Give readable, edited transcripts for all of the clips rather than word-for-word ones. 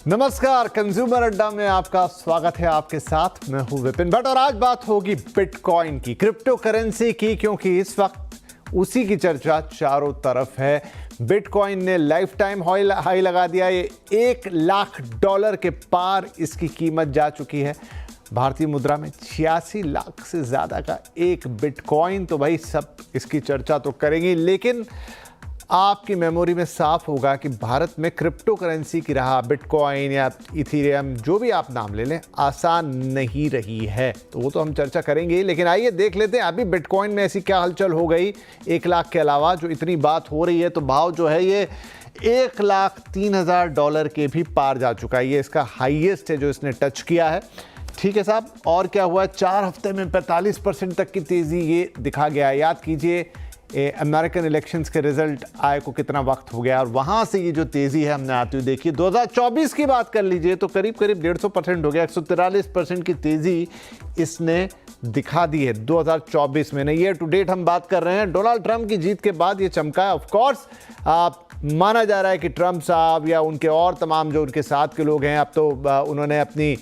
नमस्कार, कंज्यूमर अड्डा में आपका स्वागत है। आपके साथ मैं हूं विपिन भट्ट और आज बात होगी बिटकॉइन की, क्रिप्टो करेंसी की, क्योंकि इस वक्त उसी की चर्चा चारों तरफ है। बिटकॉइन ने लाइफ टाइम हाई लगा दिया। ये $1,00,000 के पार इसकी कीमत जा चुकी है। भारतीय मुद्रा में 86 लाख से ज्यादा का एक बिटकॉइन। तो भाई सब इसकी चर्चा तो करेंगे, लेकिन आपकी मेमोरी में साफ होगा कि भारत में क्रिप्टो करेंसी की राह बिटकॉइन या इथेरियम, जो भी आप नाम ले लें, आसान नहीं रही है। तो वो तो हम चर्चा करेंगे, लेकिन आइए देख लेते हैं अभी बिटकॉइन में ऐसी क्या हलचल हो गई। 1 लाख के अलावा जो इतनी बात हो रही है, तो भाव जो है ये $1,03,000 के भी पार जा चुका है। ये इसका हाईएस्ट है जो इसने टच किया है। ठीक है साहब, और क्या हुआ? 4 हफ्ते में 45% तक की तेजी ये दिखा गया। याद कीजिए अमेरिकन इलेक्शंस के रिजल्ट आए को कितना वक्त हो गया, और वहां से ये जो तेजी है हमने आती हुई देखी। 2024 की बात कर लीजिए तो करीब 150% हो गया। 143% की तेजी इसने दिखा दी है 2024 में। ईयर टू डेट हम बात कर रहे हैं। डोनाल्ड ट्रंप की जीत के बाद ये चमका है। ऑफ कोर्स माना जा रहा है कि ट्रंप साहब या उनके और तमाम जो उनके साथ के लोग हैं, अब तो उन्होंने अपनी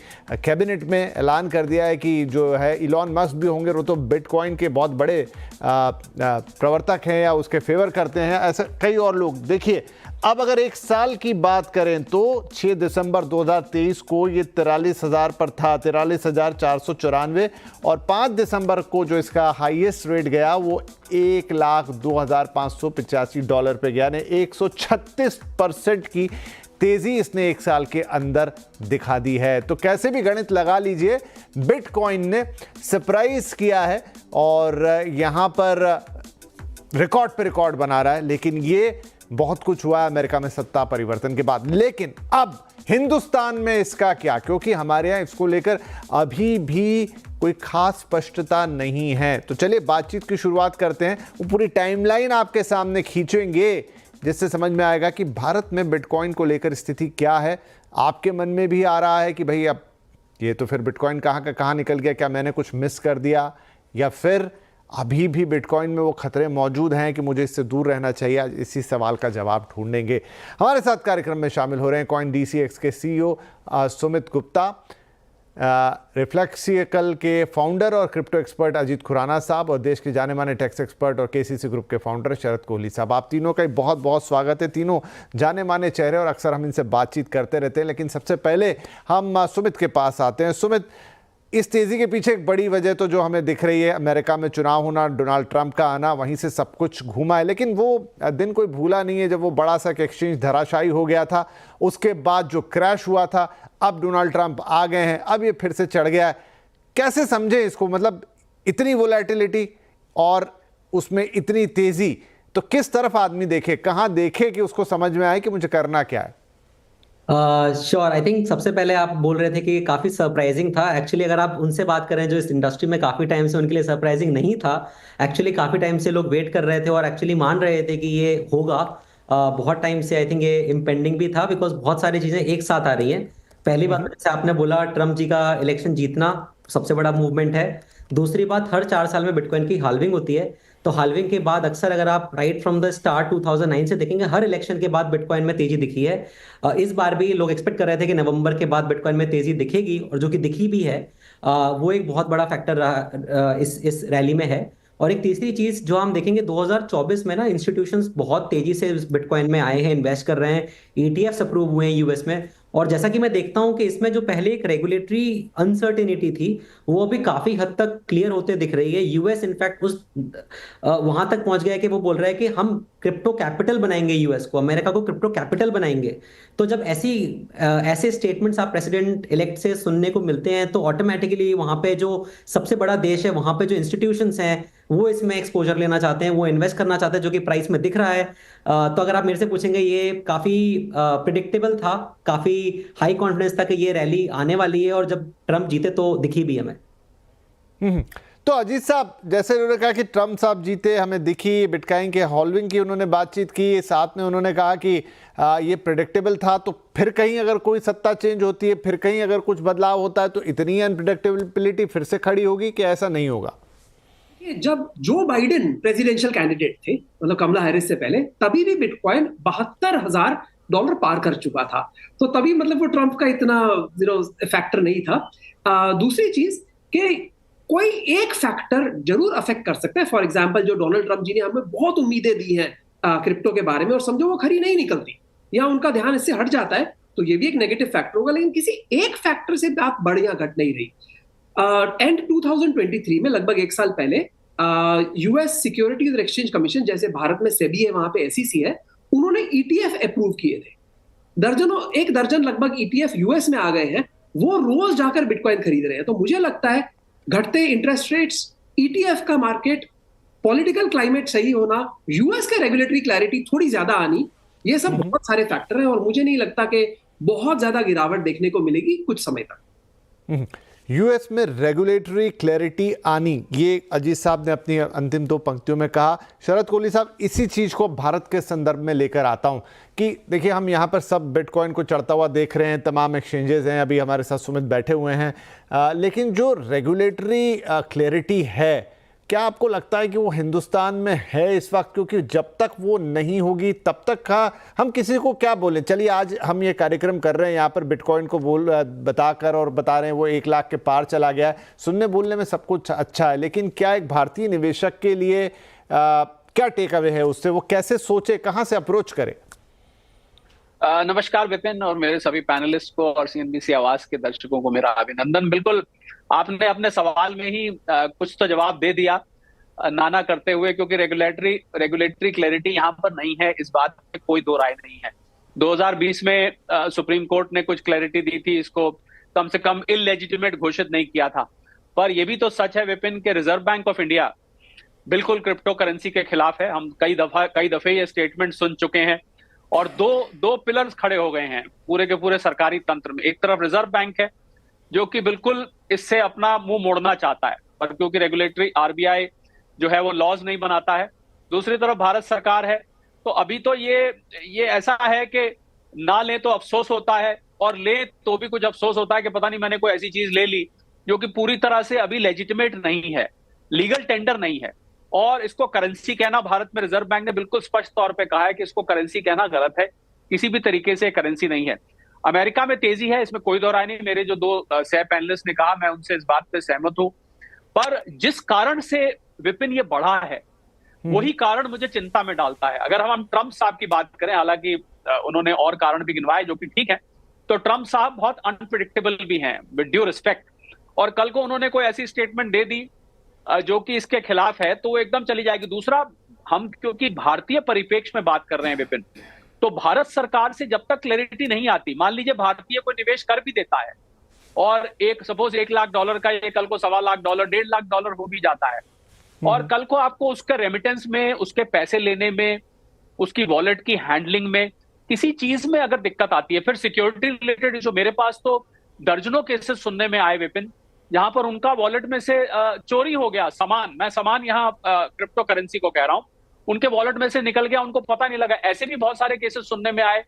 कैबिनेट में ऐलान कर दिया है कि जो है इलॉन मस्क भी होंगे, वो तो बिटकॉइन के बहुत बड़े प्रवर्तक हैं या उसके फेवर करते हैं। ऐसे कई और लोग। देखिए, अब अगर 1 साल की बात करें तो 6 दिसंबर 2023 को ये 43,000 पर था, 43,494, और 5 दिसंबर को जो इसका हाईएस्ट रेट गया वो $1,02,585 पे गया। यानी 136% की तेजी इसने 1 साल के अंदर दिखा दी है। तो कैसे भी गणित लगा लीजिए, बिटकॉइन ने सरप्राइज किया है और यहां पर रिकॉर्ड पे रिकॉर्ड बना रहा है। लेकिन ये बहुत कुछ हुआ है अमेरिका में सत्ता परिवर्तन के बाद। लेकिन अब हिंदुस्तान में इसका क्या, क्योंकि हमारे यहां इसको लेकर अभी भी कोई खास स्पष्टता नहीं है। तो चलिए बातचीत की शुरुआत करते हैं। वो पूरी टाइमलाइन आपके सामने खींचेंगे, जिससे समझ में आएगा कि भारत में बिटकॉइन को लेकर स्थिति क्या है। आपके मन में भी आ रहा है कि भाई अब ये तो फिर बिटकॉइन कहाँ का कहाँ निकल गया, क्या मैंने कुछ मिस कर दिया, या फिर अभी भी बिटकॉइन में वो खतरे मौजूद हैं कि मुझे इससे दूर रहना चाहिए। इसी सवाल का जवाब ढूंढेंगे। हमारे साथ कार्यक्रम में शामिल हो रहे हैं कॉइन DCX के CEO सुमित गुप्ता, रिफ्लेक्सिकल के फाउंडर और क्रिप्टो एक्सपर्ट अजीत खुराना साहब, और देश के जाने माने टैक्स एक्सपर्ट और KCC ग्रुप के फाउंडर शरद कोहली साहब। आप तीनों का बहुत बहुत स्वागत है। तीनों जाने माने चेहरे और अक्सर हम इनसे बातचीत करते रहते हैं, लेकिन सबसे पहले हम सुमित के पास आते हैं। सुमित, इस तेजी के पीछे एक बड़ी वजह तो जो हमें दिख रही है, अमेरिका में चुनाव होना, डोनाल्ड ट्रंप का आना, वहीं से सब कुछ घूमा है। लेकिन वो दिन कोई भूला नहीं है जब वो बड़ा सा एक्सचेंज धराशायी हो गया था। उसके बाद जो क्रैश हुआ था, अब डोनाल्ड ट्रंप आ गए हैं, अब ये फिर से चढ़ गया है। कैसे समझे इसको? मतलब इतनी वोलेटिलिटी और उसमें इतनी तेजी, तो किस तरफ आदमी देखे, कहाँ देखे कि उसको समझ में आए कि मुझे करना क्या है? श्योर, आई थिंक सबसे पहले आप बोल रहे थे कि काफी सरप्राइजिंग था। एक्चुअली अगर आप उनसे बात करें जो इस इंडस्ट्री में काफी टाइम से, उनके लिए सरप्राइजिंग नहीं था। एक्चुअली काफी टाइम से लोग वेट कर रहे थे और एक्चुअली मान रहे थे कि ये होगा। बहुत टाइम से आई थिंक ये इम्पेंडिंग भी था, बिकॉज बहुत सारी चीजें एक साथ आ रही हैं। पहली बात, जैसे आपने बोला, ट्रम्प जी का इलेक्शन जीतना सबसे बड़ा मूवमेंट है। दूसरी बात, हर 4 साल में बिटकॉइन की हाल्विंग होती है। तो हाल्विंग के बाद अक्सर अगर आप राइट फ्रॉम द स्टार्ट 2009 से देखेंगे, हर इलेक्शन के बाद बिटकॉइन में तेजी दिखी है। इस बार भी लोग एक्सपेक्ट कर रहे थे कि नवंबर के बाद बिटकॉइन में तेजी दिखेगी, और जो कि दिखी भी है। वो एक बहुत बड़ा फैक्टर रहा इस रैली में है। और एक तीसरी चीज जो हम देखेंगे, 2024 में ना इंस्टीट्यूशंस बहुत तेजी से बिटकॉइन में आए हैं, इन्वेस्ट कर रहे हैं। ETFs अप्रूव हुए हैं US में। और जैसा कि मैं देखता हूं कि इसमें जो पहले एक रेगुलेटरी अनसर्टेनिटी थी, वो अभी काफी हद तक क्लियर होते दिख रही है। US इनफैक्ट उस वहां तक पहुंच गया है कि वो बोल रहा है कि हम क्रिप्टो कैपिटल बनाएंगे, US को, अमेरिका को क्रिप्टो कैपिटल बनाएंगे। तो जब ऐसे स्टेटमेंट्स आप प्रेसिडेंट इलेक्ट से सुनने को मिलते हैं, तो ऑटोमेटिकली वहां पे जो सबसे बड़ा देश है, वहां पे जो इंस्टीट्यूशंस हैं, वो इसमें एक्सपोजर लेना चाहते हैं, वो इन्वेस्ट करना चाहते हैं, जो कि प्राइस में दिख रहा है। तो अगर आप मेरे से पूछेंगे, ये काफी प्रिडिक्टेबल था, काफी हाई कॉन्फिडेंस था कि ये रैली आने वाली है, और जब ट्रंप जीते तो दिखी भी हमें। तो अजीत साहब, जैसे उन्होंने कहा कि ट्रंप साहब जीते, हमें दिखी, बिटकॉइन के हॉल्विंग की उन्होंने बातचीत की, साथ में उन्होंने कहा कि ये प्रेडिक्टेबल था। तो फिर कहीं अगर कोई सत्ता चेंज होती है, फिर कहीं अगर कुछ बदलाव होता है, तो इतनी अनप्रेडिक्टेबिलिटी फिर से खड़ी होगी कि ऐसा नहीं होगा? जब जो बाइडेन प्रेसिडेंशियल कैंडिडेट थे, मतलब कमला हैरिस से पहले, तभी भी बिटकॉइन 72,000 डॉलर पार कर चुका था। तो तभी मतलब वो ट्रंप का इतना फैक्टर नहीं था। दूसरी चीज कि कोई एक फैक्टर जरूर अफेक्ट कर सकता है। फॉर एग्जाम्पल जो डोनाल्ड ट्रंप जी ने हमें बहुत उम्मीदें दी हैं क्रिप्टो के बारे में, और समझो वो खरी नहीं निकलती या उनका ध्यान इससे हट जाता है, तो ये भी एक नेगेटिव फैक्टर होगा। लेकिन किसी एक फैक्टर से बात बढ़ या घट नहीं रही। एंड 2023 में, लगभग एक साल पहले, यूएस सिक्योरिटीज और एक्सचेंज कमीशन, जैसे भारत में सेबी है, वहां पे एसईसी है, उन्होंने ईटीएफ अप्रूव किए थे। एक दर्जन लगभग ईटीएफ यूएस में आ गए हैं। वो रोज जाकर बिटकॉइन खरीद रहे हैं। तो मुझे लगता है घटते इंटरेस्ट रेट्स, ईटीएफ का मार्केट, पॉलिटिकल क्लाइमेट सही होना, यूएस का रेगुलेटरी क्लैरिटी थोड़ी ज्यादा आनी, ये सब बहुत सारे फैक्टर हैं। और मुझे नहीं लगता कि बहुत ज्यादा गिरावट देखने को मिलेगी कुछ समय तक। यूएस में रेगुलेटरी क्लैरिटी आनी, ये अजीत साहब ने अपनी अंतिम 2 पंक्तियों में कहा। शरद कोहली साहब, इसी चीज को भारत के संदर्भ में लेकर आता हूं कि देखिए, हम यहां पर सब बिटकॉइन को चढ़ता हुआ देख रहे हैं, तमाम एक्सचेंजेस हैं, अभी हमारे साथ सुमित बैठे हुए हैं, लेकिन जो रेगुलेटरी क्लैरिटी है, क्या आपको लगता है कि वो हिंदुस्तान में है इस वक्त? क्योंकि जब तक वो नहीं होगी तब तक हम किसी को क्या बोलें। चलिए, आज हम ये कार्यक्रम कर रहे हैं यहाँ पर बिटकॉइन को बताकर, और बता रहे हैं वो 1 लाख के पार चला गया है। सुनने बोलने में सब कुछ अच्छा है, लेकिन क्या एक भारतीय निवेशक के लिए क्या टेक अवे है उससे? वो कैसे सोचे, कहाँ से अप्रोच करे? नमस्कार विपिन और मेरे सभी पैनलिस्ट को और सीएनबीसी आवाज के दर्शकों को मेरा अभिनंदन। बिल्कुल, आपने अपने सवाल में ही कुछ तो जवाब दे दिया नाना करते हुए, क्योंकि रेगुलेटरी क्लैरिटी यहाँ पर नहीं है, इस बात में कोई दो राय नहीं है। 2020 में सुप्रीम कोर्ट ने कुछ क्लैरिटी दी थी, इसको कम से कम इलेजिटिमेट घोषित नहीं किया था। पर यह भी तो सच है विपिन के रिजर्व बैंक ऑफ इंडिया बिल्कुल क्रिप्टो करेंसी के खिलाफ है। हम कई दफे ये स्टेटमेंट सुन चुके हैं, और दो पिलर्स खड़े हो गए हैं पूरे के पूरे सरकारी तंत्र में। एक तरफ रिजर्व बैंक है जो कि बिल्कुल इससे अपना मुंह मोड़ना चाहता है, पर क्योंकि रेगुलेटरी आरबीआई जो है वो लॉज नहीं बनाता है। दूसरी तरफ भारत सरकार है। तो अभी तो ये ऐसा है कि ना ले तो अफसोस होता है, और ले तो भी कुछ अफसोस होता है कि पता नहीं मैंने कोई ऐसी चीज ले ली जो कि पूरी तरह से अभी लेजिटिमेट नहीं है, लीगल टेंडर नहीं है। और इसको करेंसी कहना, भारत में रिजर्व बैंक ने बिल्कुल स्पष्ट तौर पे कहा है कि इसको करेंसी कहना गलत है, किसी भी तरीके से करेंसी नहीं है। अमेरिका में तेजी है, इसमें कोई दो राय नहीं। मेरे जो 2 सह पैनलिस्ट ने कहा, मैं उनसे इस बात पे सहमत हूं। पर जिस कारण से विपिन ये बढ़ा है, वही कारण मुझे चिंता में डालता है। अगर हम ट्रंप साहब की बात करें, हालांकि उन्होंने और कारण भी गिनवाए जो कि ठीक है, तो ट्रंप साहब बहुत अनप्रिडिक्टेबल भी हैं, विद ड्यू रिस्पेक्ट। और कल को उन्होंने कोई ऐसी स्टेटमेंट दे दी जो कि इसके खिलाफ है, तो वो एकदम चली जाएगी। दूसरा, हम क्योंकि भारतीय परिप्रेक्ष्य में बात कर रहे हैं विपिन, तो भारत सरकार से जब तक क्लैरिटी नहीं आती, मान लीजिए भारतीय कोई निवेश कर भी देता है और सपोज $1 लाख का ये कल को $1.25 लाख, $1.5 लाख हो भी जाता है, और कल को आपको उसके रेमिटेंस में, उसके पैसे लेने में, उसकी वॉलेट की हैंडलिंग में, किसी चीज में अगर दिक्कत आती है, फिर सिक्योरिटी रिलेटेड इशू, मेरे पास तो दर्जनों केसेस सुनने में आए विपिन, जहां पर उनका वॉलेट में से चोरी हो गया सामान, मैं सामान यहाँ क्रिप्टो करेंसी को कह रहा हूं, उनके वॉलेट में से निकल गया, उनको पता नहीं लगा। ऐसे भी बहुत सारे केसेस सुनने में आए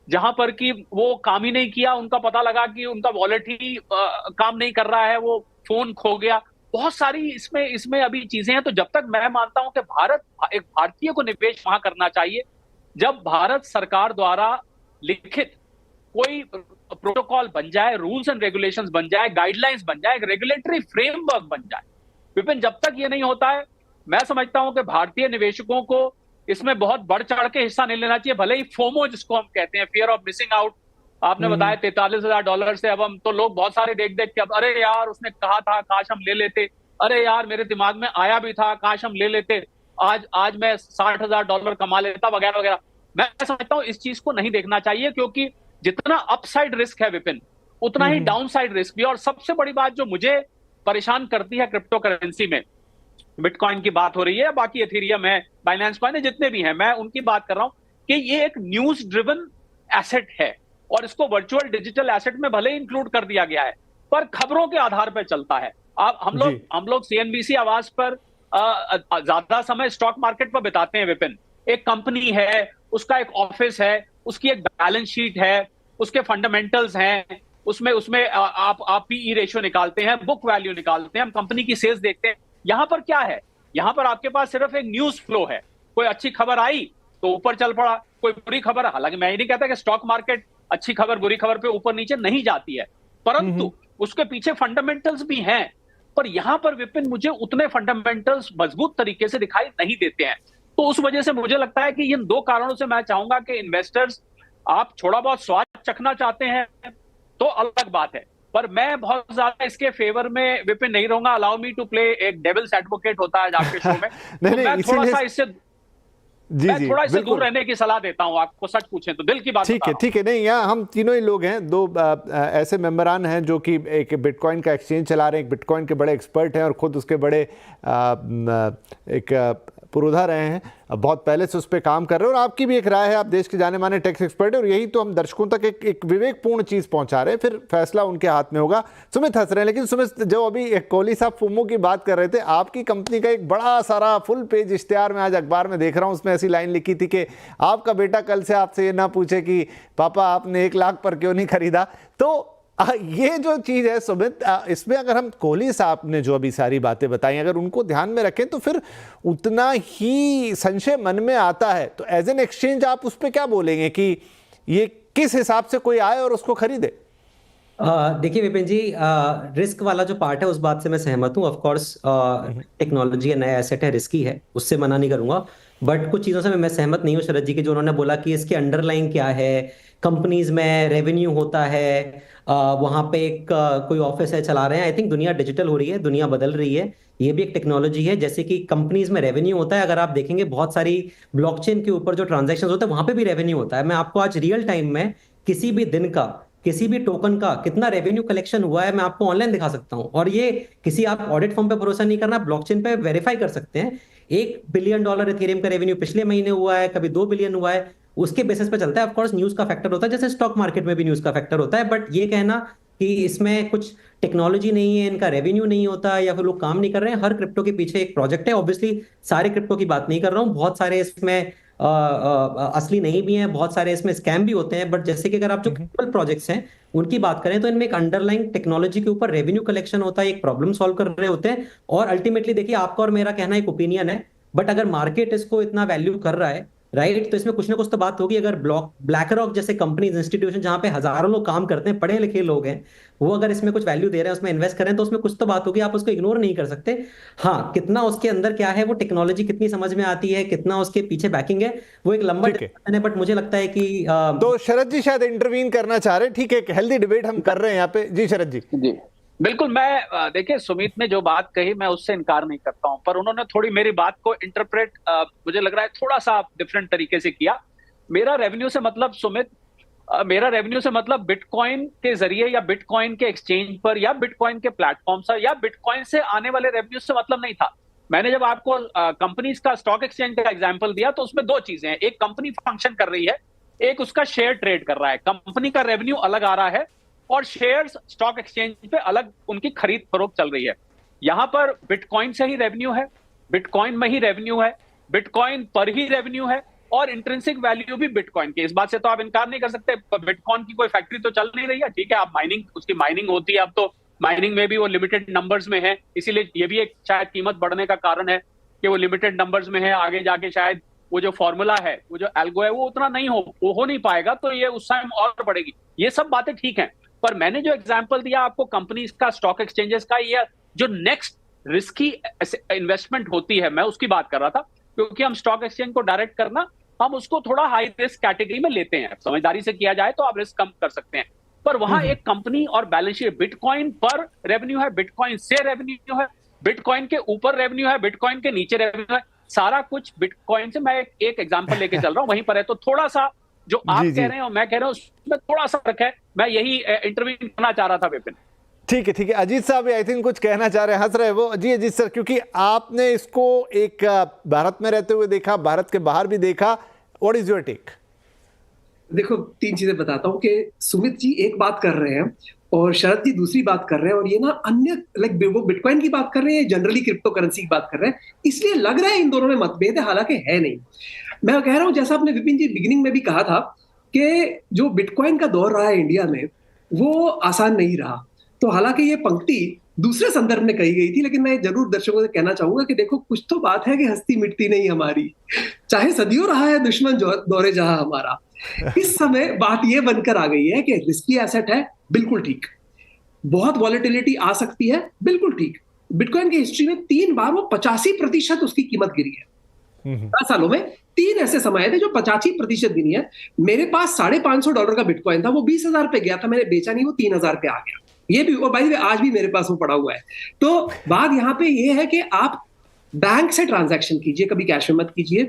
जहां पर कि वो काम ही नहीं किया, उनका पता लगा कि उनका वॉलेट ही काम नहीं कर रहा है, वो फोन खो गया। बहुत सारी इसमें अभी चीजें हैं। तो जब तक मैं मानता हूं कि एक भारतीय को निवेश वहां करना चाहिए जब भारत सरकार द्वारा लिखित कोई प्रोटोकॉल बन जाए, रूल्स एंड रेगुलेशंस बन जाए, गाइडलाइंस बन जाए, एक रेगुलेटरी फ्रेमवर्क बन जाए। विपिन, जब तक ये नहीं होता है, मैं समझता हूं कि भारतीय निवेशकों को इसमें बहुत बढ़ चढ़ के हिस्सा नहीं लेना चाहिए। भले ही फोमो जिसको हम कहते हैं, फियर ऑफ मिसिंग आउट, आपने बताया $43,000 से, अब हम तो लोग बहुत सारे देख के अब अरे यार उसने कहा था, काश हम ले लेते, अरे यार मेरे दिमाग में आया भी था, काश हम ले लेते, आज मैं $60,000 कमा लेता, वगैरह वगैरह। मैं समझता हूं इस चीज को नहीं देखना चाहिए, क्योंकि जितना अपसाइड रिस्क है विपिन, उतना ही डाउनसाइड रिस्क भी। और सबसे बड़ी बात जो मुझे परेशान करती है क्रिप्टो करेंसी में, बिटकॉइन की बात हो रही है, बाकी एथेरियम है, बाइनेंस कॉइन है, जितने भी हैं, मैं उनकी बात कर रहा हूं कि ये एक न्यूज ड्रिवन एसेट है, और इसको वर्चुअल डिजिटल एसेट में भले इंक्लूड कर दिया गया है, पर खबरों के आधार पर चलता है। अब हम लोग सीएनबीसी आवाज पर ज्यादा समय स्टॉक मार्केट पर बिताते हैं विपिन। एक कंपनी है, उसका एक ऑफिस है, उसकी एक बैलेंस शीट है, उसके फंडामेंटल्स हैं, उसमें आप पीई रेशियो निकालते हैं, बुक वैल्यू निकालते हैं, हम कंपनी की सेल्स देखते हैं। यहां पर क्या है? यहां पर आपके पास सिर्फ एक न्यूज फ्लो है, कोई अच्छी खबर आई तो ऊपर चल पड़ा, कोई बुरी खबर, हालांकि मैं ये नहीं कहता कि स्टॉक मार्केट अच्छी खबर बुरी खबर पे ऊपर नीचे नहीं जाती है, परंतु उसके पीछे फंडामेंटल्स भी हैं। पर यहां पर विपिन मुझे उतने फंडामेंटल्स मजबूत तरीके से दिखाई नहीं देते हैं। तो उस वजह से मुझे लगता है कि इन दो कारणों से मैं चाहूंगा कि इन्वेस्टर्स, आप थोड़ा बहुत स्वाद चखना चाहते हैं तो अलग बात है, पर मैं बहुत ज्यादा इसके फेवर में विपिन नहीं रहूंगा। अलाउ मी टू प्ले, एक डेविल्स एडवोकेट होता है आपके शो में, तो मैं थोड़ा सा इससे थोड़ा इससे दूर रहने की सलाह देता हूं आपको, सच पूछें तो दिल की बात। ठीक है। नहीं, यहाँ हम तीनों ही लोग हैं, दो ऐसे मेंबरान हैं जो कि एक बिटकॉइन का एक्सचेंज चला रहे हैं, एक बिटकॉइन के बड़े एक्सपर्ट हैं और खुद उसके बड़े एक पुरोधा रहे हैं, बहुत पहले से उस पर काम कर रहे हैं, और आपकी भी एक राय है, आप देश के जाने माने टैक्स एक्सपर्ट है, और यही तो हम दर्शकों तक एक विवेकपूर्ण चीज़ पहुंचा रहे हैं, फिर फैसला उनके हाथ में होगा। सुमित हंस रहे हैं, लेकिन सुमित, जो अभी कोहली साहब फूमो की बात कर रहे थे, आपकी कंपनी का एक बड़ा सारा फुल पेज इश्तेहार में आज अखबार में देख रहा हूँ, उसमें ऐसी लाइन लिखी थी कि आपका बेटा कल से आपसे ये ना पूछे कि पापा आपने 1 लाख पर क्यों नहीं खरीदा। तो ये जो चीज़ है सुमित, इसमें अगर हम कोहली साहब ने जो अभी सारी बातें बताई अगर उनको ध्यान में रखें तो फिर उतना ही संशय मन में आता है। तो एज एन एक्सचेंज आप उस पर क्या बोलेंगे कि ये किस हिसाब से कोई आए और उसको खरीदे? देखिए विपिन जी, रिस्क वाला जो पार्ट है उस बात से मैं सहमत हूँ। ऑफ कोर्स टेक्नोलॉजी है, नया एसेट है, रिस्की है, उससे मना नहीं करूंगा, बट कुछ चीज़ों से मैं सहमत नहीं हूँ शरद जी की, जो उन्होंने बोला कि इसके अंडरलाइन क्या है, कंपनीज में रेवेन्यू होता है, वहां पे एक कोई ऑफिस है चला रहे हैं। आई थिंक दुनिया डिजिटल हो रही है, दुनिया बदल रही है, ये भी एक टेक्नोलॉजी है। जैसे कि कंपनीज में रेवेन्यू होता है, अगर आप देखेंगे बहुत सारी ब्लॉकचेन के ऊपर जो ट्रांजैक्शंस होते हैं वहां पे भी रेवेन्यू होता है। मैं आपको आज रियल टाइम में किसी भी दिन का, किसी भी टोकन का कितना रेवेन्यू कलेक्शन हुआ है मैं आपको ऑनलाइन दिखा सकता हूं, और ये किसी आप ऑडिट फर्म पे भरोसा नहीं करना, ब्लॉकचेन पे वेरीफाई कर सकते हैं। $1 बिलियन इथेरियम का रेवेन्यू पिछले महीने हुआ है, कभी 2 बिलियन हुआ है, उसके बेसिस पे चलता है। ऑफ कोर्स न्यूज का फैक्टर होता है, जैसे स्टॉक मार्केट में भी न्यूज का फैक्टर होता है, बट ये कहना कि इसमें कुछ टेक्नोलॉजी नहीं है, इनका रेवेन्यू नहीं होता या फिर लोग काम नहीं कर रहे हैं, हर क्रिप्टो के पीछे एक प्रोजेक्ट है। ऑब्वियसली सारे क्रिप्टो की बात नहीं कर रहा हूँ, बहुत सारे इसमें असली नहीं भी हैं, बहुत सारे इसमें स्कैम भी होते हैं, बट जैसे कि अगर आप जो क्रिप्टो प्रोजेक्ट्स हैं उनकी बात करें तो इनमें एक अंडरलाइन टेक्नोलॉजी के ऊपर रेवेन्यू कलेक्शन होता है, एक प्रॉब्लम सॉल्व कर रहे होते हैं। और अल्टीमेटली देखिए, आपका और मेरा कहना एक ओपिनियन है, बट अगर मार्केट इसको इतना वैल्यू कर रहा है, राइट, तो इसमें कुछ ना कुछ तो बात होगी। अगर ब्लैक रॉक जैसे कंपनीज, इंस्टीट्यूशन जहां पे हजारों लोग काम करते हैं, पढ़े लिखे लोग हैं, वो अगर इसमें कुछ वैल्यू दे रहे हैं, उसमें इन्वेस्ट कर रहे हैं, तो उसमें कुछ तो बात होगी, आप उसको इग्नोर नहीं कर सकते। हाँ, कितना उसके अंदर क्या है, वो टेक्नोलॉजी कितनी समझ में आती है, कितना उसके पीछे बैकिंग है, वो एक लंबा डिस्कशन है, बट मुझे लगता है कि तो शरद जी शायद इंटरवीन करना चाह रहे हैं। ठीक है, एक हेल्दी डिबेट हम कर रहे हैं यहाँ पे। जी शरद जी। जी बिल्कुल, मैं देखिए सुमित ने जो बात कही मैं उससे इनकार नहीं करता हूं, पर उन्होंने थोड़ी मेरी बात को इंटरप्रेट मुझे लग रहा है थोड़ा सा डिफरेंट तरीके से किया। मेरा रेवेन्यू से मतलब सुमित, मेरा रेवेन्यू से मतलब बिटकॉइन के जरिए या बिटकॉइन के एक्सचेंज पर या बिटकॉइन के प्लेटफॉर्म से या बिटकॉइन से आने वाले रेवेन्यू से मतलब नहीं था। मैंने जब आपको कंपनीज का स्टॉक एक्सचेंज का एग्जांपल दिया तो उसमें दो चीजें हैं, एक कंपनी फंक्शन कर रही है, एक उसका शेयर ट्रेड कर रहा है। कंपनी का रेवेन्यू अलग आ रहा है और शेयर्स स्टॉक एक्सचेंज पे अलग उनकी खरीद फरोख्त चल रही है। यहां पर बिटकॉइन से ही रेवेन्यू है, बिटकॉइन में ही रेवेन्यू है, बिटकॉइन पर ही रेवेन्यू है और इंट्रिंसिक वैल्यू भी बिटकॉइन की। इस बात से तो आप इनकार नहीं कर सकते। बिटकॉइन की कोई फैक्ट्री तो चल नहीं रही है, ठीक है, आप माइनिंग, उसकी माइनिंग होती है, अब तो माइनिंग में भी वो लिमिटेड नंबर्स में है, इसीलिए ये भी एक शायद कीमत बढ़ने का कारण है कि वो लिमिटेड नंबर्स में है। आगे जाके शायद वो जो फॉर्मूला है, वो जो एल्गो है, वो उतना नहीं हो नहीं पाएगा, तो ये उस टाइम और बढ़ेगी। ये सब बातें ठीक हैं, पर मैंने जो एग्जांपल दिया आपको कंपनीज का, स्टॉक एक्सचेंजेस का, ये जो नेक्स्ट रिस्की इन्वेस्टमेंट होती है, मैं उसकी बात कर रहा था। क्योंकि हम स्टॉक एक्सचेंज को डायरेक्ट करना, हम उसको थोड़ा हाई रिस्क कैटेगरी में लेते हैं। समझदारी से किया जाए तो आप रिस्क कम कर सकते हैं, पर वहां एक कंपनी और बैलेंस शीट, बिटकॉइन पर रेवेन्यू है, बिटकॉइन से रेवेन्यू है, बिटकॉइन के ऊपर रेवेन्यू है, बिटकॉइन के नीचे रेवेन्यू है, सारा कुछ बिटकॉइन से। मैं एक एग्जांपल लेके चल रहा हूं, वहीं पर है। तो थोड़ा सा जो आप कह रहे हैं और मैं कह रहा हूं उसमें थोड़ा सा फर्क है। मैं यही इंटरव्यू करना चाह रहा था विपिन। ठीक है। अजीत साहब आई थिंक कुछ कहना चाह रहे हैं, हंस रहे वो। जी अजीत सर, क्योंकि आपने इसको एक भारत में रहते हुए देखा, भारत के बाहर भी देखा, व्हाट इज योर टेक? देखो, 3 चीजें बताता हूँ कि सुमित जी एक बात कर रहे हैं और शरद जी दूसरी बात कर रहे हैं, और ये ना अन्य वो बिटकॉइन की बात कर रहे हैं, जनरली क्रिप्टो करेंसी की बात कर रहे हैं, इसलिए लग रहा है इन दोनों में मतभेद है, हालांकि है नहीं। मैं कह रहा हूं, जैसा आपने विपिन जी बिगिनिंग में भी कहा था कि जो बिटकॉइन का दौर रहा है इंडिया में, वो आसान नहीं रहा। तो हालांकि ये पंक्ति दूसरे संदर्भ में कही गई थी, लेकिन मैं जरूर दर्शकों से कहना चाहूंगा कि देखो, कुछ तो बात है कि हस्ती मिटती नहीं हमारी, चाहे सदियों रहा है दुश्मन दौरे जहां हमारा। इस समय बात यह बनकर आ गई है कि रिस्की एसेट है, बिल्कुल ठीक। बहुत वॉलेटिलिटी आ सकती है, बिल्कुल ठीक। बिटकॉइन की हिस्ट्री में 3 बार वो 85% उसकी कीमत गिरी है। 10 सालों में 3 ऐसे समय थे जो 85% गिरी है। मेरे पास $550 का बिटकॉइन था, वो 20,000 पे गया था, मैंने बेचा नहीं, वो 3,000 पे आ गया। ये भी, और भाई आज भी मेरे पास वो पड़ा हुआ है। तो बात यहाँ पे ये है कि आप बैंक से ट्रांजैक्शन कीजिए, कभी कैश में मत कीजिए।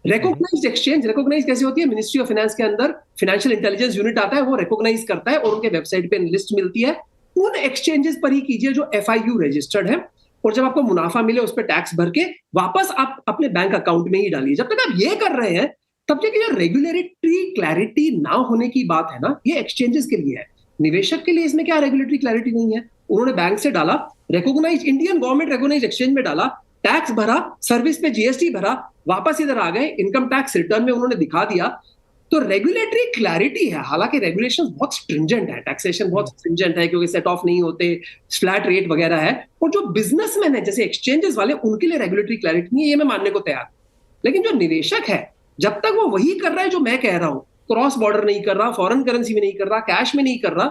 रिकॉग्नाइज्ड एक्सचेंज, रिकॉग्नाइज कैसे होती है? मिनिस्ट्री ऑफ फाइनेंस के अंदर फाइनेंशियल इंटेलिजेंस यूनिट आता है, वो रिकॉग्नाइज करता है और उनके वेबसाइट पे लिस्ट मिलती है। उन एक्सचेंजेस पर ही कीजिए जो FIU रजिस्टर्ड है, और जब आपको मुनाफा मिले उस पर टैक्स भर के वापस आप अपने बैंक अकाउंट में ही डालिए। जब तक आप ये कर रहे हैं, तब तक जो रेगुलेटरी क्लैरिटी ना होने की बात है ना, ये एक्सचेंजेस के लिए है। निवेशक के लिए इसमें क्या रेगुलेटरी क्लैरिटी नहीं है? उन्होंने बैंक से डाला, recognise, Indian government recognise exchange में डाला, टैक्स भरा, सर्विस पे GST भरा, वापस इधर आ गए, इनकम टैक्स रिटर्न में उन्होंने दिखा दिया। तो रेगुलेटरी क्लैरिटी है। हालांकि रेगुलेशंस बहुत स्ट्रिंजेंट है, टैक्सेशन बहुत स्ट्रिंजेंट है, क्योंकि सेट ऑफ नहीं होते, फ्लैट रेट वगैरह है। और जो बिजनेसमैन है जैसे एक्सचेंजेस वाले, उनके लिए रेगुलेटरी क्लैरिटी नहीं है, ये मैं मानने को तैयार। लेकिन जो निवेशक है, जब तक वो वही कर रहा है जो मैं कह रहा हूं, क्रॉस बॉर्डर नहीं कर रहा, फॉरेन करेंसी में नहीं कर रहा, कैश में नहीं कर रहा,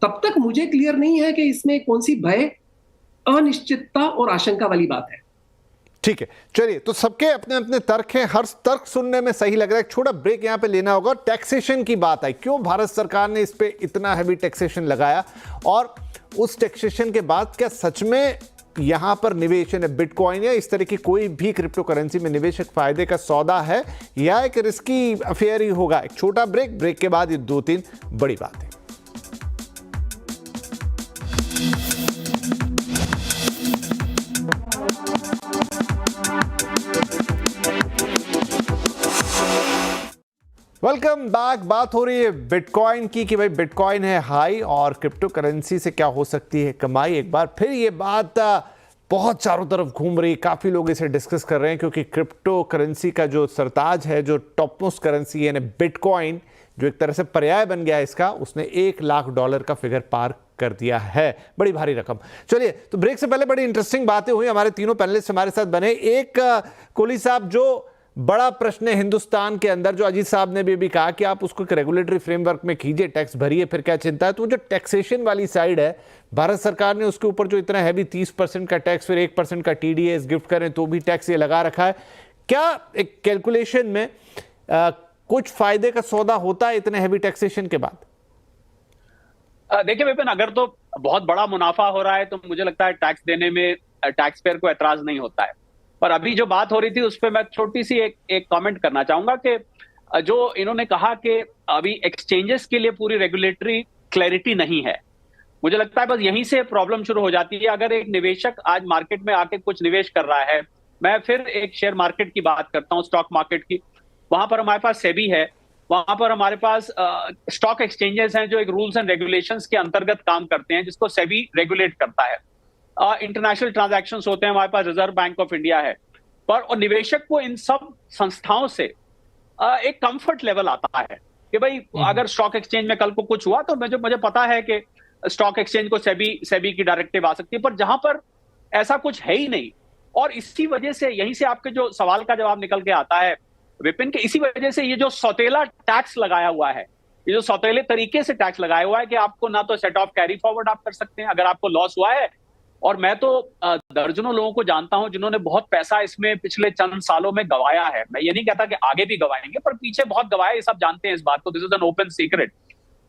तब तक मुझे क्लियर नहीं है कि इसमें कौन सी भय, अनिश्चितता और आशंका वाली बात है। ठीक है, चलिए, तो सबके अपने अपने तर्क हैं, हर तर्क सुनने में सही लग रहा है। एक छोटा ब्रेक यहां पे लेना होगा। टैक्सेशन की बात आई, क्यों भारत सरकार ने इस पे इतना हैवी टैक्सेशन लगाया, और उस टैक्सेशन के बाद क्या सच में यहां पर निवेश है बिटकॉइन या इस तरह की कोई भी क्रिप्टो करेंसी में निवेश एक फायदे का सौदा है या एक रिस्की अफेयर ही होगा? एक छोटा ब्रेक, ब्रेक के बाद ये 2-3 बड़ी बातें। Welcome back. बात हो रही है बिटकॉइन की कि भाई बिटकॉइन है हाई और क्रिप्टो करेंसी से क्या हो सकती है कमाई। एक बार फिर ये बात बहुत चारों तरफ घूम रही है, काफ़ी लोग इसे डिस्कस कर रहे हैं, क्योंकि क्रिप्टो करेंसी का जो सरताज है, जो टॉप मोस्ट करेंसी है बिटकॉइन, जो एक तरह से पर्याय बन गया इसका, उसने $1 लाख का फिगर पार कर दिया है। बड़ी भारी रकम। चलिए, तो ब्रेक से पहले बड़ी इंटरेस्टिंग बातें हुई। हमारे तीनों पैनलिस्ट हमारे साथ बने। एक कोहली साहब, जो बड़ा प्रश्न है हिंदुस्तान के अंदर, जो अजीत साहब ने भी कहा कि आप उसको एक रेगुलेटरी फ्रेमवर्क में कीजिए, टैक्स भरिए, फिर क्या चिंता है। तो जो टैक्सेशन वाली साइड है, भारत सरकार ने उसके ऊपर जो इतना हैवी 30% का टैक्स, फिर 1% का TDS गिफ्ट करें तो भी टैक्स ये लगा रखा है। क्या एक कैलकुलेशन में कुछ फायदे का सौदा होता है इतने हैवी टैक्सेशन के बाद? देखिए विपिन, अगर तो बहुत बड़ा मुनाफा हो रहा है तो मुझे लगता है टैक्स देने में टैक्स पेयर को एतराज नहीं होता है। पर अभी जो बात हो रही थी उस पर मैं छोटी सी एक कमेंट करना चाहूंगा कि जो इन्होंने कहा कि अभी एक्सचेंजेस के लिए पूरी रेगुलेटरी क्लैरिटी नहीं है, मुझे लगता है बस यहीं से प्रॉब्लम शुरू हो जाती है। अगर एक निवेशक आज मार्केट में आके कुछ निवेश कर रहा है, मैं फिर एक शेयर मार्केट की बात करता हूँ, स्टॉक मार्केट की, वहां पर हमारे पास सेबी है, वहां पर हमारे पास स्टॉक एक्सचेंजेस हैं जो एक रूल्स एंड रेगुलेशंस के अंतर्गत काम करते हैं, जिसको सेबी रेगुलेट करता है। इंटरनेशनल ट्रांजैक्शंस होते हैं, हमारे पास रिजर्व बैंक ऑफ इंडिया है। पर और निवेशक को इन सब संस्थाओं से एक कंफर्ट लेवल आता है कि भाई अगर स्टॉक एक्सचेंज में कल को कुछ हुआ तो मुझे पता है कि स्टॉक एक्सचेंज को सेबी की डायरेक्टिव आ सकती है। पर जहां पर ऐसा कुछ है ही नहीं, और इसी वजह से, यहीं से आपके जो सवाल का जवाब निकल के आता है विपिन, के इसी वजह से ये जो सौतेला टैक्स लगाया हुआ है, ये जो सौतेले तरीके से टैक्स लगाया हुआ है कि आपको ना तो सेट ऑफ कैरी फॉरवर्ड आप कर सकते हैं अगर आपको लॉस हुआ है। और मैं तो दर्जनों लोगों को जानता हूं जिन्होंने बहुत पैसा इसमें पिछले चंद सालों में गवाया है। मैं ये नहीं कहता कि आगे भी गवाएंगे, पर पीछे बहुत गवाया, ये सब जानते हैं इस बात को, this is an open secret.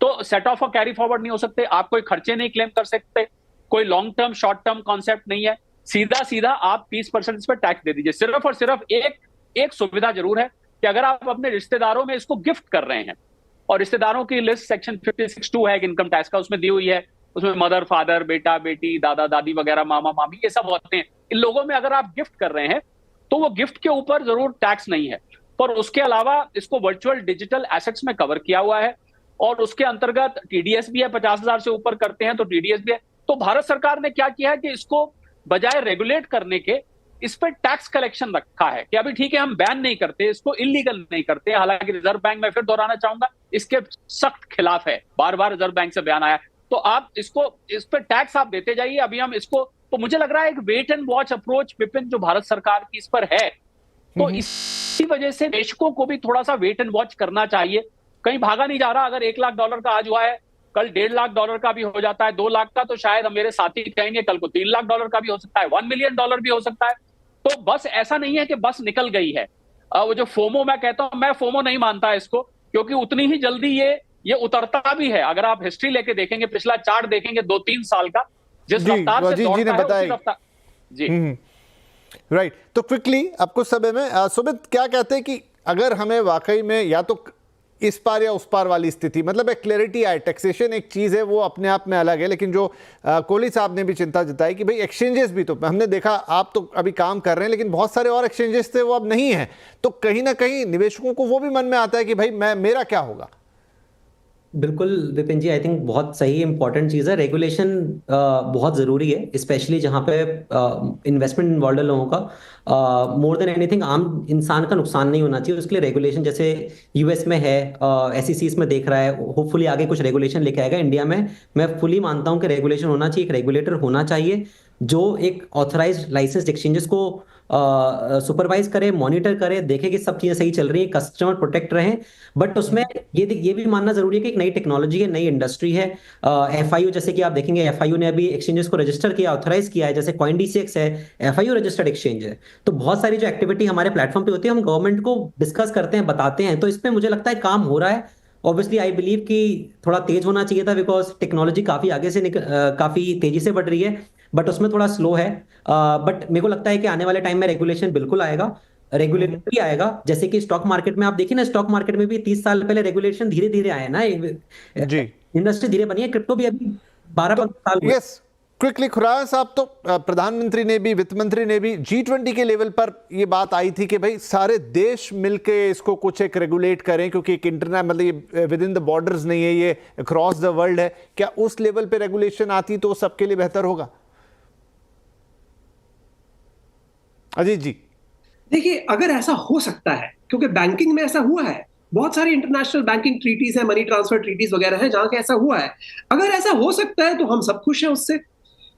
तो सेट ऑफ और कैरी फॉरवर्ड नहीं हो सकते, आप कोई खर्चे नहीं क्लेम कर सकते, कोई long term short term concept नहीं है, सीधा सीधा आप 30% इस पर टैक्स दे दीजिए। सिर्फ और सिर्फ एक सुविधा जरूर है कि अगर आप अपने रिश्तेदारों में इसको गिफ्ट कर रहे हैं, और रिश्तेदारों की लिस्ट सेक्शन 56(2) है इनकम टैक्स का, उसमें दी हुई है, उसमें मदर फादर, बेटा बेटी, दादा दादी वगैरह, मामा मामी, ये सब होते हैं। इन लोगों में अगर आप गिफ्ट कर रहे हैं तो वो गिफ्ट के ऊपर जरूर टैक्स नहीं है, पर उसके अलावा इसको वर्चुअल डिजिटल एसेट्स में कवर किया हुआ है, और उसके अंतर्गत TDS भी है, 50,000 से ऊपर करते हैं तो TDS भी है। तो भारत सरकार ने क्या किया है कि इसको बजाय रेगुलेट करने के इस पर टैक्स कलेक्शन रखा है कि अभी ठीक है हम बैन नहीं करते, इसको इलीगल नहीं करते। हालांकि रिजर्व बैंक, मैं फिर दोहराना चाहूंगा, इसके सख्त खिलाफ है, बार बार रिजर्व बैंक से बयान आया, तो आप इस पर टैक्स आप देते जाइए। अभी हम इसको, तो मुझे लग रहा है एक wait and watch approach Vipin जो भारत सरकार की इस पर है, तो इसी वजह से निवेशकों को भी थोड़ा सा वेट एंड वॉच करना चाहिए। कहीं भागा नहीं जा रहा। अगर $1 लाख का आज हुआ है, कल $1.5 लाख का भी हो जाता है, 2 लाख का, तो शायद हम मेरे साथी कहेंगे कल को $3 लाख का भी हो सकता है, $1 मिलियन भी हो सकता है। तो बस ऐसा नहीं है कि बस निकल गई है। वो जो फोमो मैं कहता हूं, मैं फोमो नहीं मानता इसको, क्योंकि उतनी ही जल्दी ये उतरता भी है। अगर आप हिस्ट्री लेके देखेंगे, पिछला चार्ट देखेंगे 2-3 साल का, जिस रफ्तार से दौड़ता है उसी रफ्तार। जी राइट। तो क्विकली अब कुछ समय में सुमित क्या कहते हैं कि अगर हमें वाकई में या तो इस पार या उस पार वाली स्थिति, मतलब एक क्लैरिटी आए, टैक्सेशन एक चीज़ है वो अपने आप में अलग है, लेकिन जो कोहली साहब ने भी चिंता जताई कि भाई एक्सचेंजेस भी, तो हमने देखा आप तो अभी काम कर रहे हैं लेकिन बहुत सारे और एक्सचेंजेस थे वो अब नहीं है, तो कहीं ना कहीं निवेशकों को वो भी मन में आता है कि भाई मेरा क्या होगा। बिल्कुल विपिन जी, आई थिंक बहुत सही इंपॉर्टेंट चीज़ है। रेगुलेशन बहुत ज़रूरी है, स्पेशली जहाँ पे इन्वेस्टमेंट इन्वॉल्व है लोगों का। मोर देन एनीथिंग आम इंसान का नुकसान नहीं होना चाहिए, उसके लिए रेगुलेशन जैसे यूएस में है, SEC इसमें देख रहा है, होपफुली आगे कुछ रेगुलेशन लेके आएगा। इंडिया में मैं फुली मानता हूँ कि रेगुलेशन होना चाहिए, एक रेगुलेटर होना चाहिए जो एक ऑथराइज्ड लाइसेंस्ड एक्सचेंजेस को सुपरवाइज करे, मॉनिटर करे, देखे कि सब चीजें सही चल रही है, कस्टमर प्रोटेक्ट रहे। बट उसमें ये भी मानना जरूरी है कि एक नई टेक्नोलॉजी है, नई इंडस्ट्री है। FIU जैसे कि आप देखेंगे, FIU ने अभी एक्सचेंजेस को रजिस्टर किया, ऑथराइज किया है, जैसे CoinDCX है, FIU रजिस्टर्ड एक्सचेंज है। तो बहुत सारी जो एक्टिविटी हमारे प्लेटफॉर्म पे होती है, हम गवर्नमेंट को डिस्कस करते हैं, बताते हैं, तो इसमें मुझे लगता है काम हो रहा है। ऑब्वियसली आई बिलीव कि थोड़ा तेज होना चाहिए था, बिकॉज टेक्नोलॉजी काफी आगे से काफी तेजी से बढ़ रही है, बट उसमें थोड़ा स्लो है। बट मेरे को लगता है कि आने वाले टाइम में रेगुलेशन बिल्कुल आएगा, रेगुलेटर भी आएगा। जैसे कि स्टॉक मार्केट में आप देखिए ना, स्टॉक मार्केट में भी 30 साल पहले रेगुलेशन धीरे धीरे आए ना, जी इंडस्ट्री धीरे बनी है, क्रिप्टो भी अभी 12-15 साल हुए। यस, क्विकली खुराना साहब, तो प्रधानमंत्री ने भी, वित्त मंत्री ने भी, G20 के लेवल पर ये बात आई थी कि भाई सारे देश मिलके इसको कुछ एक रेगुलेट करें, क्योंकि एक इंटरनेट, मतलब ये विद इन द बॉर्डर्स नहीं है, ये अक्रॉस द वर्ल्ड है। क्या उस लेवल पे रेगुलेशन आती तो सबके लिए बेहतर होगा? अजीत जी देखिए, अगर ऐसा हो सकता है, क्योंकि बैंकिंग में ऐसा हुआ है, बहुत सारी इंटरनेशनल बैंकिंग ट्रीटीज है, मनी ट्रांसफर ट्रीटीज वगैरह है जहां के ऐसा हुआ है। अगर ऐसा हो सकता है तो हम सब खुश हैं उससे,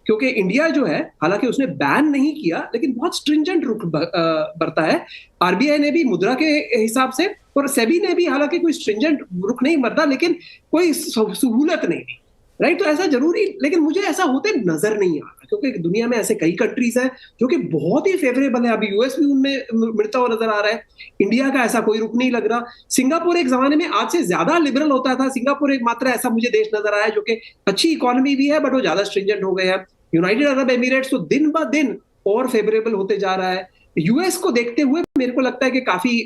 क्योंकि इंडिया जो है, हालांकि उसने बैन नहीं किया लेकिन बहुत स्ट्रिंजेंट रुख बरता है। RBI ने भी मुद्रा के हिसाब से, और सेबी ने भी हालांकि कोई स्ट्रिंजेंट रुख नहीं बरता, लेकिन कोई सहूलत नहीं दी, राइट। तो ऐसा जरूरी, लेकिन मुझे ऐसा होते नजर नहीं आ रहा, क्योंकि दुनिया में ऐसे कई कंट्रीज हैं जो कि बहुत ही फेवरेबल है। अभी US भी उनमें मिलता हुआ नजर आ रहा है। इंडिया का ऐसा कोई रुख नहीं लग रहा। सिंगापुर एक जमाने में आज से ज्यादा लिबरल होता था। सिंगापुर एक मात्र ऐसा मुझे देश नजर आया जो कि अच्छी इकोनॉमी भी है, बट वो ज्यादा स्ट्रिंजेंट हो गए हैं। यूनाइटेड अरब एमिरेट्स तो दिन ब दिन और फेवरेबल होते जा रहा है। US को देखते हुए मेरे को लगता है कि काफी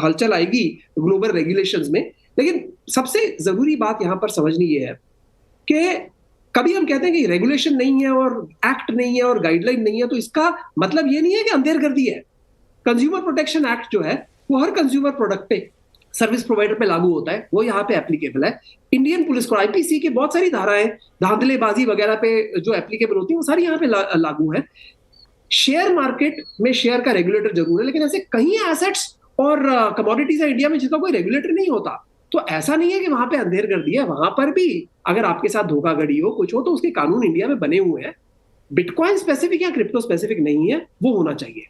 हलचल आएगी ग्लोबल रेगुलेशंस में। लेकिन सबसे जरूरी बात यहां पर समझनी ये है कि कभी हम कहते हैं कि रेगुलेशन नहीं है और एक्ट नहीं है और गाइडलाइन नहीं है, तो इसका मतलब ये नहीं है कि अंधेरगर्दी है। कंज्यूमर प्रोटेक्शन एक्ट जो है वो हर कंज्यूमर प्रोडक्ट पे, सर्विस प्रोवाइडर पे लागू होता है, वो यहाँ पे एप्लीकेबल है। इंडियन पुलिस को IPC की बहुत सारी धाराएं धांधलेबाजी वगैरह पे जो एप्लीकेबल होती है वो सारी यहाँ पे लागू है। शेयर मार्केट में शेयर का रेगुलेटर जरूर है, लेकिन ऐसे कई एसेट्स और कमोडिटीज है इंडिया में जिसका कोई रेगुलेटर नहीं होता। तो ऐसा नहीं है कि वहां पे अंधेरगर्दी है, वहां पर भी अगर आपके साथ धोखाधड़ी हो, कुछ हो, तो उसके कानून इंडिया में बने हुए हैं। बिटकॉइन स्पेसिफिक या क्रिप्टो स्पेसिफिक नहीं है, वो होना चाहिए।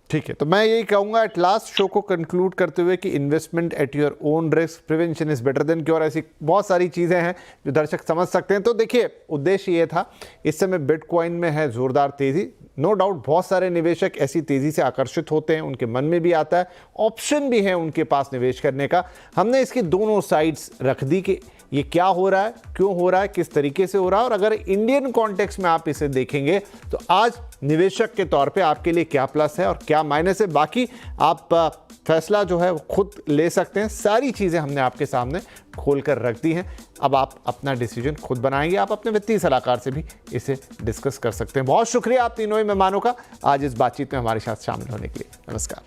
ठीक है, तो मैं यही कहूंगा एट लास्ट शो को कंक्लूड करते हुए कि investment at your own risk, prevention is better than cure, ऐसी बहुत सारी चीज़ें हैं जो दर्शक समझ सकते हैं। तो देखिए, उद्देश्य ये था, इस समय बिटकॉइन में है जोरदार तेजी, नो डाउट बहुत सारे निवेशक ऐसी तेजी से आकर्षित होते हैं, उनके मन में भी आता है, ऑप्शन भी है उनके पास निवेश करने का। हमने इसकी दोनों साइड्स रख दी कि ये क्या हो रहा है, क्यों हो रहा है, किस तरीके से हो रहा है, और अगर इंडियन कॉन्टेक्स्ट में आप इसे देखेंगे तो आज निवेशक के तौर पे आपके लिए क्या प्लस है और क्या माइनस है, बाकी आप फैसला जो है वो खुद ले सकते हैं। सारी चीज़ें हमने आपके सामने खोल कर रख दी हैं, अब आप अपना डिसीजन खुद बनाएंगे। आप अपने वित्तीय सलाहकार से भी इसे डिस्कस कर सकते हैं। बहुत शुक्रिया आप तीनों ही मेहमानों का आज इस बातचीत में हमारे साथ शामिल होने के लिए। नमस्कार।